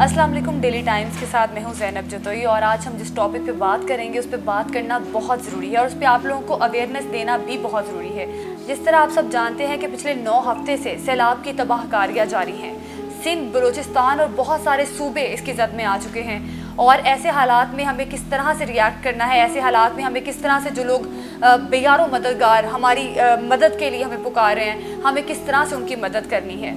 अस्सलाम वालेकुम। Daily times के साथ मैं हूं ज़ैनब जतोई और आज हम जिस टॉपिक पे बात करेंगे उस पे बात करना बहुत ज़रूरी है और उस पे आप लोगों को अवेयरनेस देना भी बहुत ज़रूरी है। जिस तरह आप सब जानते हैं कि पिछले 9 हफ्ते से सैलाब की तबाहकारियाँ जारी हैं। सिंध, बलूचिस्तान और बहुत सारे सूबे इसकी जद में आ चुके हैं और ऐसे हालात में हमें किस तरह से रिएक्ट करना है, ऐसे हालात में हमें किस तरह से जो लोग बेयारो मददगार हमारी मदद के लिए हमें पुकार रहे हैं, हमें किस तरह से उनकी मदद करनी है।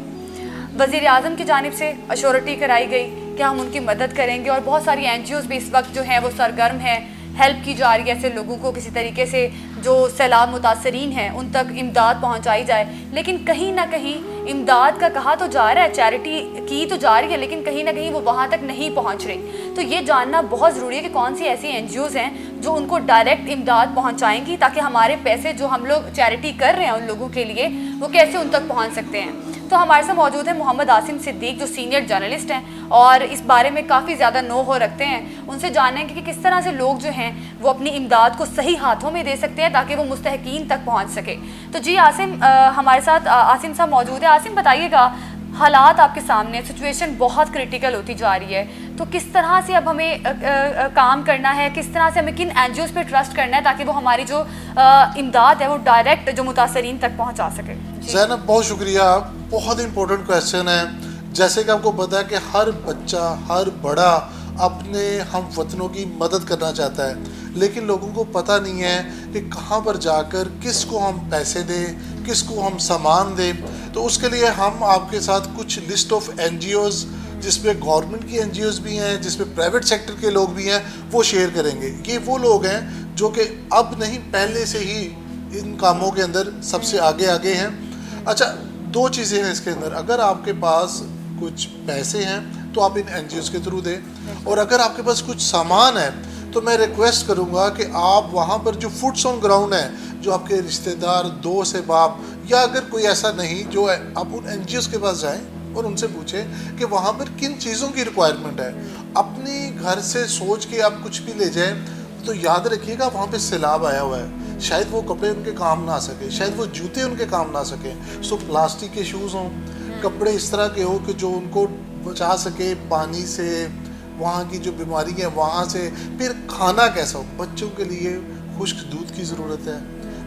वज़ीर आज़म की जानिब से अश्योरिटी कराई गई कि हम उनकी मदद करेंगे और बहुत सारी NGOs भी इस वक्त जो हैं वो सरगर्म हैं, हेल्प की जा रही है ऐसे लोगों को किसी तरीके से जो सैलाब मुतासरीन हैं उन तक इमदाद पहुंचाई जाए। लेकिन कहीं ना कहीं इमदाद का कहा तो जा रहा है, चैरिटी की तो जा रही है, लेकिन कहीं ना कहीं वो वहाँ तक नहीं पहुँच रही। तो ये जानना बहुत ज़रूरी है कि कौन सी ऐसी NGOs हैं जो उनको डायरेक्ट इमदाद पहुँचाएँगी ताकि हमारे पैसे जो हम लोग चैरिटी कर रहे हैं उन लोगों के लिए वो कैसे उन तक पहुँच सकते हैं। तो हमारे साथ मौजूद है मोहम्मद आसिम सिद्दीक जो सीनियर जर्नलिस्ट हैं और इस बारे में काफ़ी ज़्यादा नो हो रखते हैं। उनसे जानेंगे कि किस तरह से लोग जो हैं वो अपनी इमदाद को सही हाथों में दे सकते हैं ताकि वो मुस्तहकीन तक पहुंच सके। तो जी आसिम, हमारे साथ आसिम साहब मौजूद है। आसिम, बताइएगा, हालात आपके सामने, सिचुएशन बहुत क्रिटिकल होती जा रही है, तो किस तरह से अब हमें काम करना है, किस तरह से हमें किन NGOs पे ट्रस्ट करना है ताकि वो हमारी जो इमदाद है वो डायरेक्ट जो मुतासरीन तक पहुंचा सके। ज़ैनब, बहुत शुक्रिया। बहुत इंपॉर्टेंट क्वेश्चन है। जैसे कि आपको पता है कि हर बच्चा, हर बड़ा अपने हम वतनों की मदद करना चाहता है, लेकिन लोगों को पता नहीं है कि कहाँ पर जाकर किसको हम पैसे दें, किसको हम सामान दें। तो उसके लिए हम आपके साथ कुछ लिस्ट ऑफ NGOs जिसमें गवर्नमेंट की NGOs भी हैं, जिसमें प्राइवेट सेक्टर के लोग भी हैं, वो शेयर करेंगे। ये वो लोग हैं जो कि अब नहीं, पहले से ही इन कामों के अंदर सबसे आगे आगे हैं। अच्छा, दो चीज़ें हैं इसके अंदर। अगर आपके पास कुछ पैसे हैं तो आप इन NGOs के थ्रू दें, और अगर आपके पास कुछ सामान है तो मैं रिक्वेस्ट करूंगा कि आप वहाँ पर जो फुट्स ऑन ग्राउंड है, जो आपके रिश्तेदार, दोस्त है, बाप, या अगर कोई ऐसा नहीं जो है, आप उन NGOs के पास जाएं और उनसे पूछें कि वहाँ पर किन चीज़ों की रिक्वायरमेंट है। अपनी घर से सोच के आप कुछ भी ले जाएं तो याद रखिएगा वहाँ पे सैलाब आया हुआ है, शायद वो कपड़े उनके काम ना सके, शायद वो जूते उनके काम ना सके। सो प्लास्टिक के शूज़ हों, कपड़े इस तरह के हो कि जो उनको बचा सके पानी से, वहाँ की जो बीमारी है वहाँ से। फिर खाना कैसा हो, बच्चों के लिए खुश्क दूध की ज़रूरत है,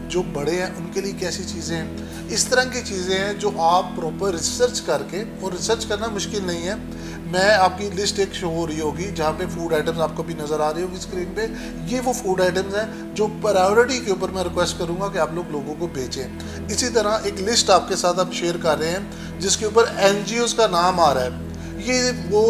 जो बड़े हैं उनके लिए कैसी चीज़ें हैं। इस तरह की चीज़ें हैं जो आप प्रॉपर रिसर्च करके, और रिसर्च करना मुश्किल नहीं है। मैं आपकी लिस्ट एक शो हो रही होगी जहाँ पे फूड आइटम्स आपको भी नज़र आ रही होगी स्क्रीन पे। ये वो फूड आइटम्स हैं जो प्रायोरिटी के ऊपर मैं रिक्वेस्ट करूँगा कि आप लोगों को भेजें। इसी तरह एक लिस्ट आपके साथ आप शेयर कर रहे हैं जिसके ऊपर NGOs का नाम आ रहा है। ये वो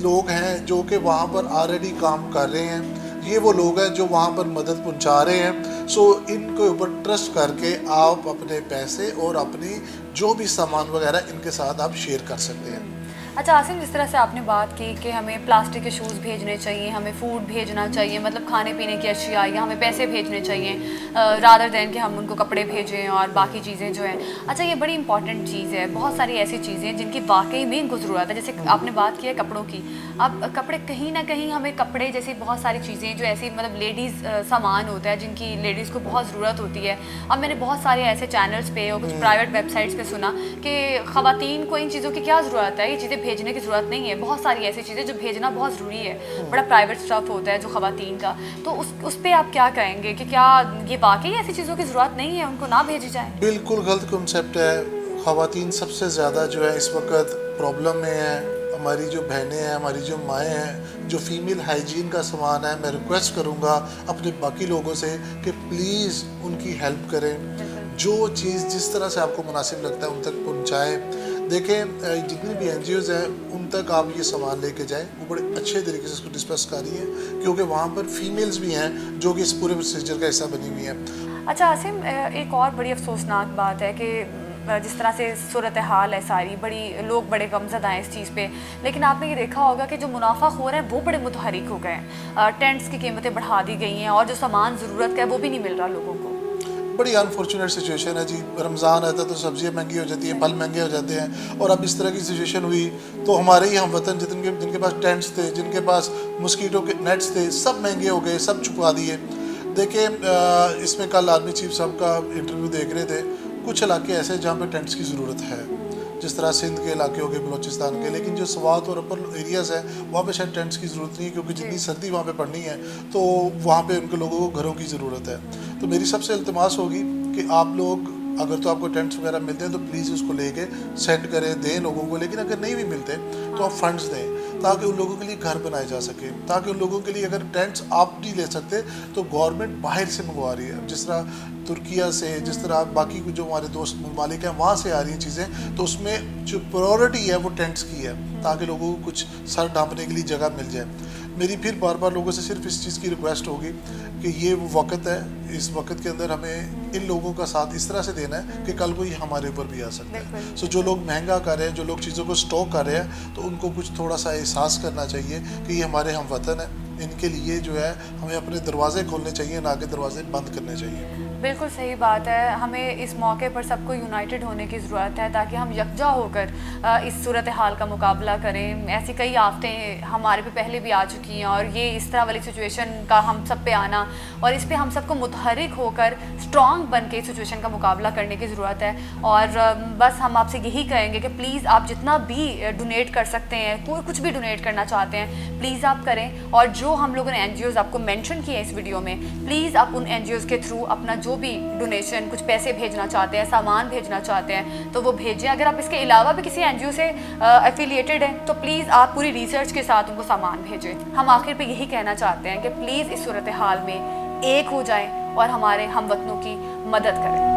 लोग हैं जो कि वहाँ पर ऑलरेडी काम कर रहे हैं, ये वो लोग हैं जो वहाँ पर मदद पहुँचा रहे हैं। सो इनके ऊपर ट्रस्ट करके आप अपने पैसे और अपनी जो भी सामान वगैरह इनके साथ आप शेयर कर सकते हैं। अच्छा आसिम, जिस तरह से आपने बात की कि हमें प्लास्टिक के शूज़ भेजने चाहिए, हमें फ़ूड भेजना चाहिए, मतलब खाने पीने की अशिया, या हमें पैसे भेजने चाहिए रादर दैन कि हम उनको कपड़े भेजें और बाकी चीज़ें जो हैं। अच्छा, ये बड़ी इंपॉर्टेंट चीज़ है। बहुत सारी ऐसी चीज़ें हैं जिनकी वाकई में इनको ज़रूरत है। जैसे आपने बात की है कपड़ों की, अब कपड़े कहीं ना कहीं हमें कपड़े जैसी बहुत सारी चीज़ें जो ऐसी मतलब लेडीज़ सामान होता है जिनकी लेडीज़ को बहुत ज़रूरत होती है। अब मैंने बहुत सारे ऐसे चैनल्स पे और कुछ प्राइवेट वेबसाइट्स पे सुना कि ख़वातीन को इन चीज़ों की क्या ज़रूरत है, ये चीज़ें भेजने की ज़रूरत नहीं है। बहुत सारी ऐसी चीज़ें जो भेजना बहुत ज़रूरी है, बड़ा प्राइवेट स्टफ होता है जो ख़वातीन का। तो उस पर आप क्या कहेंगे कि क्या ये वाकई ऐसी चीज़ों की ज़रूरत नहीं है, उनको ना भेजी जाए? बिल्कुल गलत कॉन्सेप्ट है। ख़वातीन सबसे ज़्यादा जो है इस वक्त प्रॉब्लम में है। हमारी जो बहनें हैं, हमारी जो माएँ हैं, जो फीमेल हाइजीन का सामान है, मैं रिक्वेस्ट करूँगा अपने बाकी लोगों से कि प्लीज़ उनकी हेल्प करें। जो चीज़ जिस तरह से आपको मुनासिब लगता है उन तक पहुँचाएँ। देखें, जितनी भी NGOs हैं उन तक आप ये सामान लेके जाएं, वो बड़े अच्छे तरीके से इसको डिस्कस कर रही है, क्योंकि वहाँ पर फीमेल्स भी हैं जो कि इस पूरे प्रोसीजर का हिस्सा बनी हुई हैं। अच्छा आसिम, एक और बड़ी अफसोसनाक बात है कि जिस तरह से सूरत हाल है सारी, बड़ी लोग बड़े गमज़दा हैं इस चीज़ पे, लेकिन आपने ये देखा होगा कि जो मुनाफाखोर हैं वो बड़े मुतहरिक हो गए हैं। टेंट्स की कीमतें बढ़ा दी गई हैं और जो सामान ज़रूरत का है वो भी नहीं मिल रहा लोगों को। बड़ी अनफॉर्चुनेट सिचुएशन है जी। रमज़ान आता है तो सब्ज़ियाँ महंगी हो जाती हैं, फल महंगे हो जाते हैं, और अब इस तरह की सिचुएशन हुई तो हमारे ही हम वतन जिनके पास टेंट्स थे, जिनके पास मस्कीटो के नेट्स थे, सब महंगे हो गए, सब छुपा दिए। देखिए, इसमें कल आर्मी चीफ साहब का इंटरव्यू देख रहे थे। कुछ इलाके ऐसे जहाँ पे टेंट्स की ज़रूरत है। जिस तरह सिंध के इलाके हो गए, बलोचिस्तान के। लेकिन जो स्वात और अपर एरियाज़ है वहाँ पे शायद टेंट्स की ज़रूरत नहीं है, क्योंकि जितनी सर्दी वहाँ पे पड़नी है तो वहाँ पे उनके लोगों को घरों की ज़रूरत है। तो मेरी सबसे इल्तिमास होगी कि आप लोग अगर तो आपको टेंट्स वगैरह मिलते हैं तो प्लीज़ उसको लेके सेंड करें, दें लोगों को। लेकिन अगर नहीं भी मिलते तो आप फंड्स दें ताकि उन लोगों के लिए घर बनाए जा सके, ताकि उन लोगों के लिए अगर टेंट्स आप नहीं ले सकते तो गवर्नमेंट बाहर से मंगवा रही है, जिस तरह तुर्किया से, जिस तरह बाकी जो हमारे दोस्त ममालिक हैं वहाँ से आ रही हैं चीज़ें। तो उसमें जो प्रायोरिटी है वो टेंट्स की है, ताकि लोगों को कुछ सर ढांपने के लिए जगह मिल जाए। मेरी फिर बार बार लोगों से सिर्फ इस चीज़ की रिक्वेस्ट होगी कि ये वो वक्त है, इस वक्त के अंदर हमें इन लोगों का साथ इस तरह से देना है कि कल को ये हमारे ऊपर भी आ सकता है। सो जो लोग महंगा कर रहे हैं, जो लोग चीज़ों को स्टॉक कर रहे हैं, तो उनको कुछ थोड़ा सा एहसास करना चाहिए कि ये हमारे हम वतन है। इनके लिए जो है हमें अपने दरवाजे खोलने चाहिए, ना कि दरवाजे बंद करने चाहिए। बिल्कुल सही बात है। हमें इस मौके पर सबको यूनाइटेड होने की ज़रूरत है ताकि हम यकजा होकर इस सूरत हाल का मुकाबला करें। ऐसी कई आफतें हमारे पे पहले भी आ चुकी हैं और ये इस तरह वाली सिचुएशन का हम सब पे आना और इस पे हम सबको मुतहरिक होकर स्ट्रॉन्ग बन के इस सिचुएशन का मुकाबला करने की ज़रूरत है। और बस हम आपसे यही कहेंगे कि प्लीज़ आप जितना भी डोनेट कर सकते हैं, कोई कुछ भी डोनेट करना चाहते हैं, प्लीज़ आप करें। और जो हम लोगों ने NGOs आपको मेंशन किए हैं इस वीडियो में, प्लीज़ आप उन NGOs के थ्रू अपना जो भी डोनेशन, कुछ पैसे भेजना चाहते हैं, सामान भेजना चाहते हैं तो वो भेजें। अगर आप इसके अलावा भी किसी NGO से एफिलिएटेड हैं तो प्लीज़ आप पूरी रिसर्च के साथ उनको सामान भेजें। हम आखिर पे यही कहना चाहते हैं कि प्लीज़ इस सूरत हाल में एक हो जाएं और हमारे हमवतनों की मदद करें।